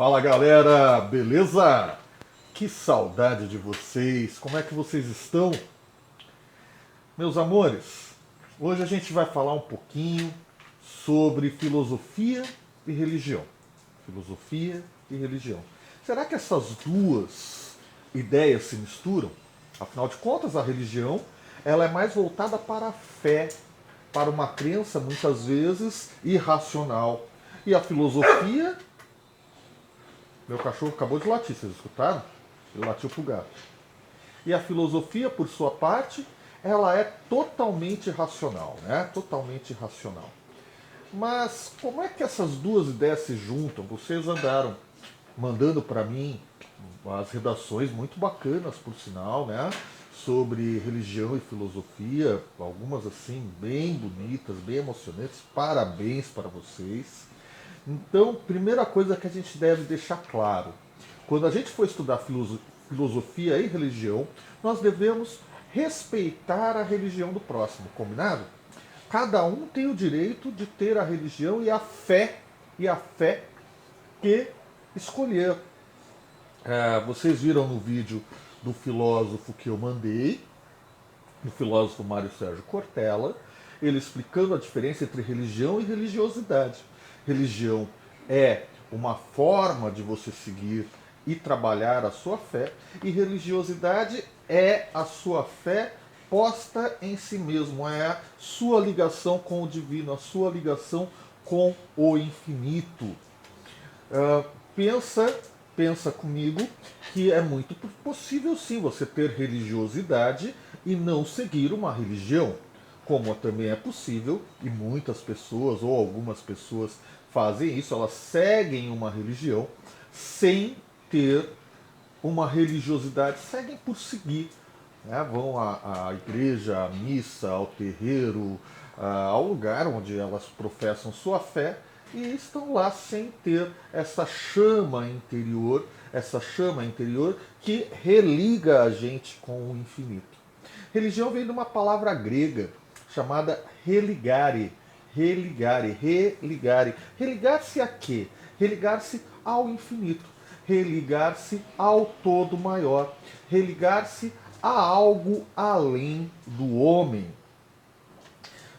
Fala galera, beleza? Que saudade de vocês, como é que vocês estão? Meus amores, hoje a gente vai falar um pouquinho sobre filosofia e religião. Filosofia e religião. Será que essas duas ideias se misturam? Afinal de contas, a religião ela é mais voltada para a fé, para uma crença muitas vezes irracional. E a filosofia. Meu cachorro acabou de latir, vocês escutaram? Ele latiu pro gato. E a filosofia, por sua parte, ela é totalmente racional, né? Totalmente racional. Mas como é que essas duas ideias se juntam? Vocês andaram mandando para mim as redações muito bacanas, por sinal, né? Sobre religião e filosofia, algumas assim bem bonitas, bem emocionantes. Parabéns para vocês. Então, primeira coisa que a gente deve deixar claro: quando a gente for estudar filosofia e religião, nós devemos respeitar a religião do próximo, combinado? Cada um tem o direito de ter a religião e a fé que escolher. Vocês viram no vídeo do filósofo que eu mandei, do filósofo Mário Sérgio Cortella, ele explicando a diferença entre religião e religiosidade. Religião é uma forma de você seguir e trabalhar a sua fé, e religiosidade é a sua fé posta em si mesmo, é a sua ligação com o divino, a sua ligação com o infinito. Uh, pensa, pensa comigo que é muito possível sim você ter religiosidade e não seguir uma religião, como também é possível, e muitas pessoas ou algumas pessoas fazem isso, elas seguem uma religião sem ter uma religiosidade, seguem por seguir, né? Vão à igreja, à missa, ao terreiro, ao lugar onde elas professam sua fé e estão lá sem ter essa chama interior que religa a gente com o infinito. Religião vem de uma palavra grega chamada religare. Religare, religare. Religar-se a quê? Religar-se ao infinito. Religar-se ao todo maior. Religar-se a algo além do homem.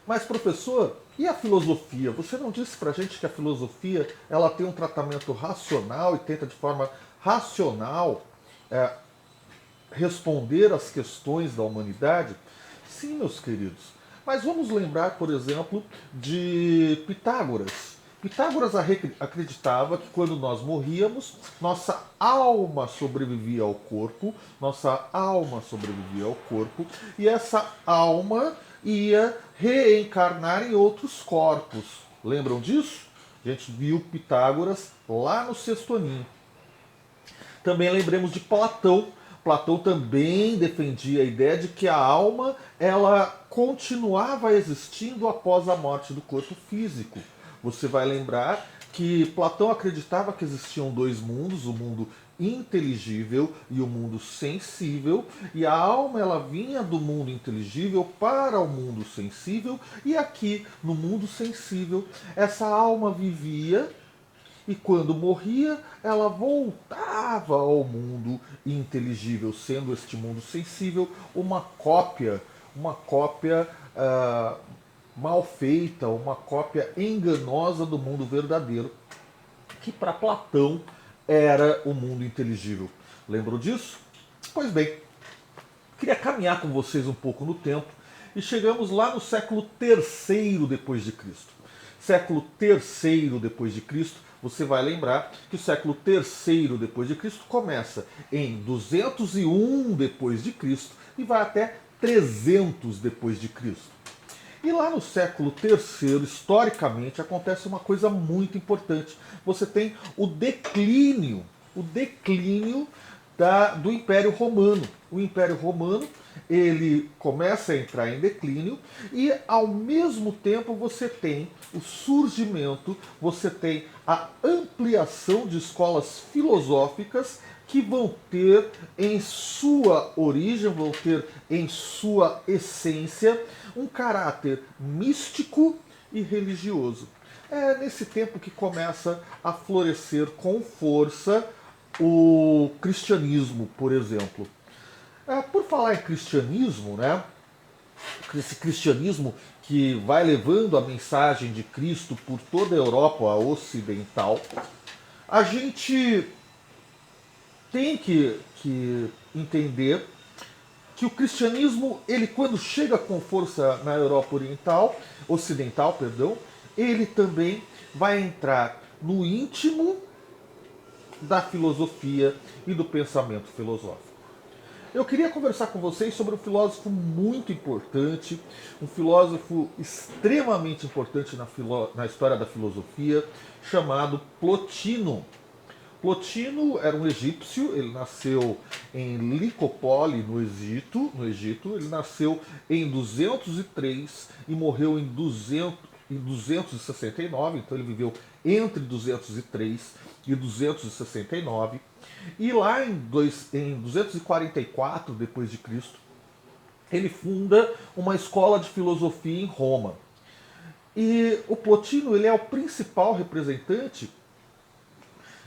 Mas, professor, e a filosofia? Você não disse pra gente que a filosofia ela tem um tratamento racional e tenta de forma racional responder às questões da humanidade? Sim, meus queridos. Mas vamos lembrar, por exemplo, de Pitágoras. Pitágoras acreditava que quando nós morríamos, nossa alma sobrevivia ao corpo, e essa alma ia reencarnar em outros corpos. Lembram disso? A gente viu Pitágoras lá no Sexto Aninho. Também lembremos de Platão. Platão também defendia a ideia de que a alma ela continuava existindo após a morte do corpo físico. Você vai lembrar que Platão acreditava que existiam dois mundos, o mundo inteligível e o mundo sensível, e a alma ela vinha do mundo inteligível para o mundo sensível, e aqui no mundo sensível essa alma vivia e quando morria, ela voltava ao mundo inteligível, sendo este mundo sensível uma cópia mal feita, uma cópia enganosa do mundo verdadeiro, que para Platão era o mundo inteligível. Lembram disso? Pois bem, queria caminhar com vocês um pouco no tempo e chegamos lá no século III depois de Cristo. Século III depois de Cristo, você vai lembrar que o século III depois de Cristo começa em 201 depois de Cristo e vai até 300 depois de Cristo. E lá no século III, historicamente, acontece uma coisa muito importante. Você tem o declínio do Império Romano. O Império Romano ele começa a entrar em declínio e ao mesmo tempo você tem o surgimento, você tem a ampliação de escolas filosóficas que vão ter em sua origem, vão ter em sua essência um caráter místico e religioso. É nesse tempo que começa a florescer com força o cristianismo, por exemplo. Por falar em cristianismo, né? Esse cristianismo que vai levando a mensagem de Cristo por toda a Europa ocidental, a gente tem que entender que o cristianismo, ele quando chega com força na Europa Oriental, ocidental, perdão, ele também vai entrar no íntimo da filosofia e do pensamento filosófico. Eu queria conversar com vocês sobre um filósofo muito importante, um filósofo extremamente importante na história da filosofia, chamado Plotino. Plotino era um egípcio, ele nasceu em Licopoli, no Egito. Ele nasceu em 203 e morreu em 269, então ele viveu entre 203 e 269. E lá em 244 depois de Cristo, ele funda uma escola de filosofia em Roma. E o Plotino, ele é o principal representante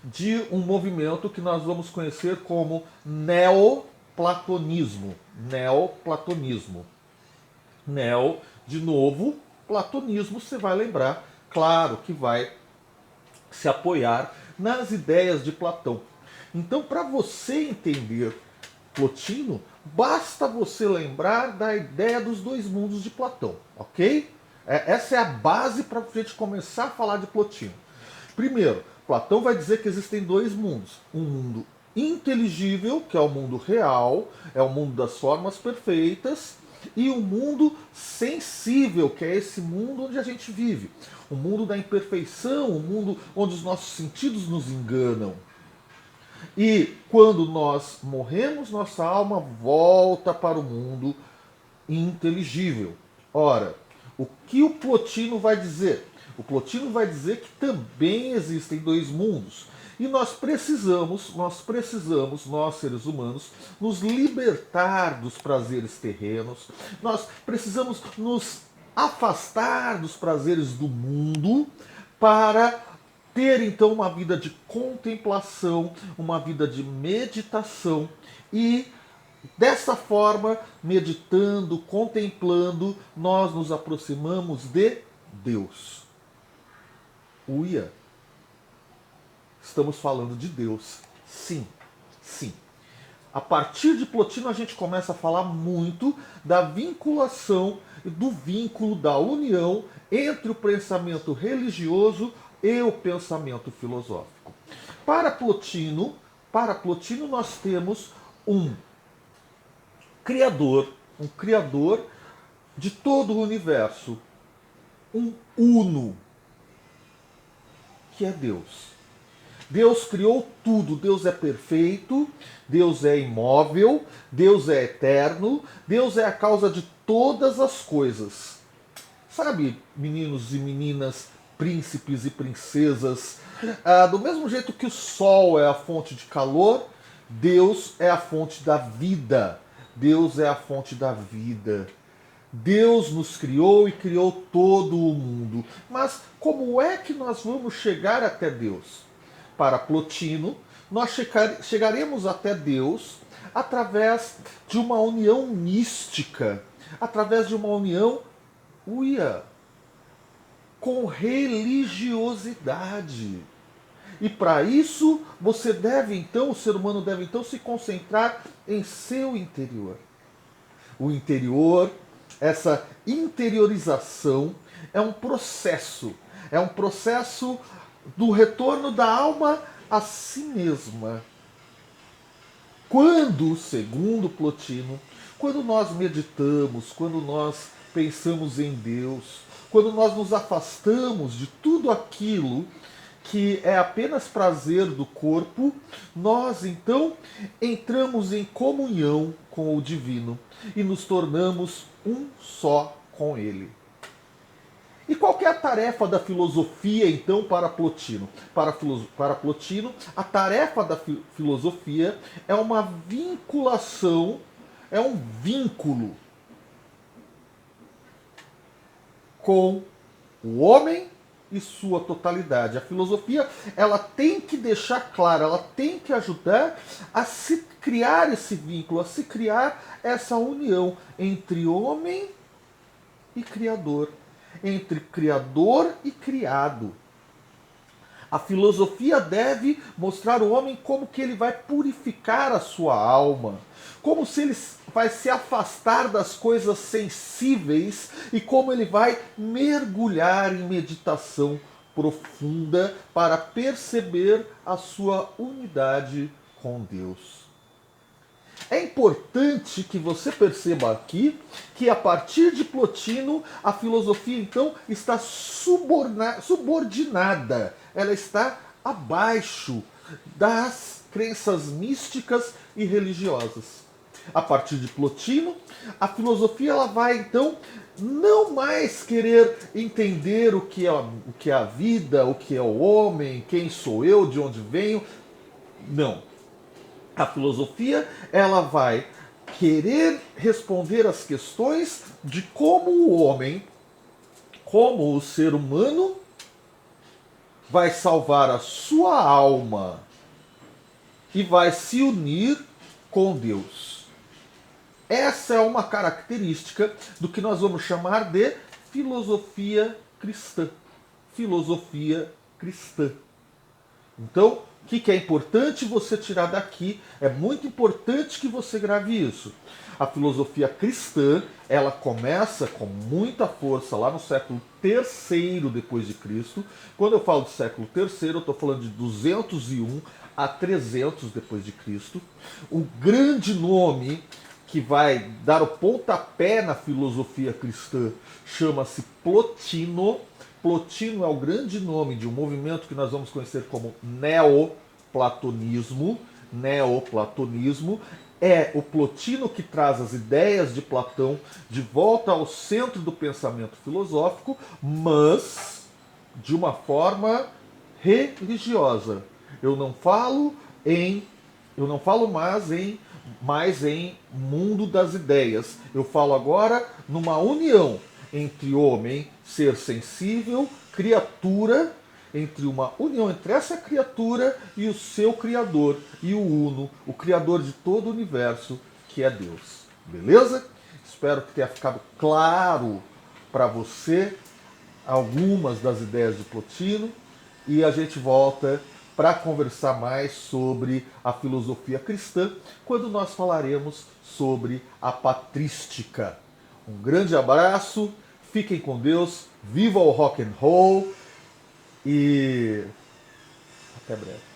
de um movimento que nós vamos conhecer como neoplatonismo. Neoplatonismo. Neo, de novo, platonismo, você vai lembrar, claro que vai se apoiar nas ideias de Platão. Então, para você entender Plotino, basta você lembrar da ideia dos dois mundos de Platão, ok? Essa é a base para a gente começar a falar de Plotino. Primeiro, Platão vai dizer que existem dois mundos. Um mundo inteligível, que é o mundo real, é o mundo das formas perfeitas, e um mundo sensível, que é esse mundo onde a gente vive. O mundo da imperfeição, o mundo onde os nossos sentidos nos enganam. E quando nós morremos, nossa alma volta para o mundo inteligível. Ora, o que o Plotino vai dizer? O Plotino vai dizer que também existem dois mundos. E nós seres humanos, nos libertar dos prazeres terrenos. Nós precisamos nos afastar dos prazeres do mundo para ter então uma vida de contemplação, uma vida de meditação e dessa forma, meditando, contemplando, nós nos aproximamos de Deus. Uia! Estamos falando de Deus. Sim, sim. A partir de Plotino a gente começa a falar muito da vinculação, do vínculo, da união entre o pensamento religioso e o pensamento filosófico. Para Plotino nós temos um criador de todo o universo, um uno, que é Deus. Deus criou tudo, Deus é perfeito, Deus é imóvel, Deus é eterno, Deus é a causa de todas as coisas. Sabe, meninos e meninas, príncipes e princesas, do mesmo jeito que o sol é a fonte de calor, Deus é a fonte da vida. Deus é a fonte da vida. Deus nos criou e criou todo o mundo. Mas como é que nós vamos chegar até Deus? Para Plotino, nós chegaremos até Deus através de uma união mística, através de uma união com religiosidade. E para isso, o ser humano deve então se concentrar em seu interior. O interior, essa interiorização é um processo do retorno da alma a si mesma. Quando, segundo Plotino, quando nós meditamos, quando nós pensamos em Deus, quando nós nos afastamos de tudo aquilo que é apenas prazer do corpo, nós então entramos em comunhão com o divino e nos tornamos um só com ele. E qual que é a tarefa da filosofia, então, para Plotino? Para Plotino, a tarefa da filosofia é uma vinculação, é um vínculo com o homem e sua totalidade. A filosofia, ela tem que deixar claro, ela tem que ajudar a se criar esse vínculo, a se criar essa união entre homem e criador, entre criador e criado. A filosofia deve mostrar o homem como que ele vai purificar a sua alma, como se ele vai se afastar das coisas sensíveis e como ele vai mergulhar em meditação profunda para perceber a sua unidade com Deus. É importante que você perceba aqui que a partir de Plotino a filosofia então está subordinada, ela está abaixo das crenças místicas e religiosas. A partir de Plotino, a filosofia ela vai então não mais querer entender o que é a vida, o que é o homem, quem sou eu, de onde venho. Não. A filosofia ela vai querer responder às questões de como o homem, como o ser humano, vai salvar a sua alma e vai se unir com Deus. Essa é uma característica do que nós vamos chamar de filosofia cristã. Filosofia cristã. Então, o que é importante você tirar daqui? É muito importante que você grave isso. A filosofia cristã, ela começa com muita força lá no século III depois de Cristo. Quando eu falo de século III, eu estou falando de 201 a 300 depois de Cristo. O grande nome que vai dar o pontapé na filosofia cristã chama-se Plotino. Plotino é o grande nome de um movimento que nós vamos conhecer como neoplatonismo. Neoplatonismo é o Plotino que traz as ideias de Platão de volta ao centro do pensamento filosófico, mas de uma forma religiosa. Eu não falo mais em mundo das ideias. Eu falo agora numa união entre homem, ser sensível, criatura, entre uma união entre essa criatura e o seu Criador, e o Uno, o Criador de todo o universo, que é Deus. Beleza? Espero que tenha ficado claro para você algumas das ideias de Plotino, e a gente volta para conversar mais sobre a filosofia cristã quando nós falaremos sobre a patrística. Um grande abraço, fiquem com Deus, viva o rock and roll e até breve.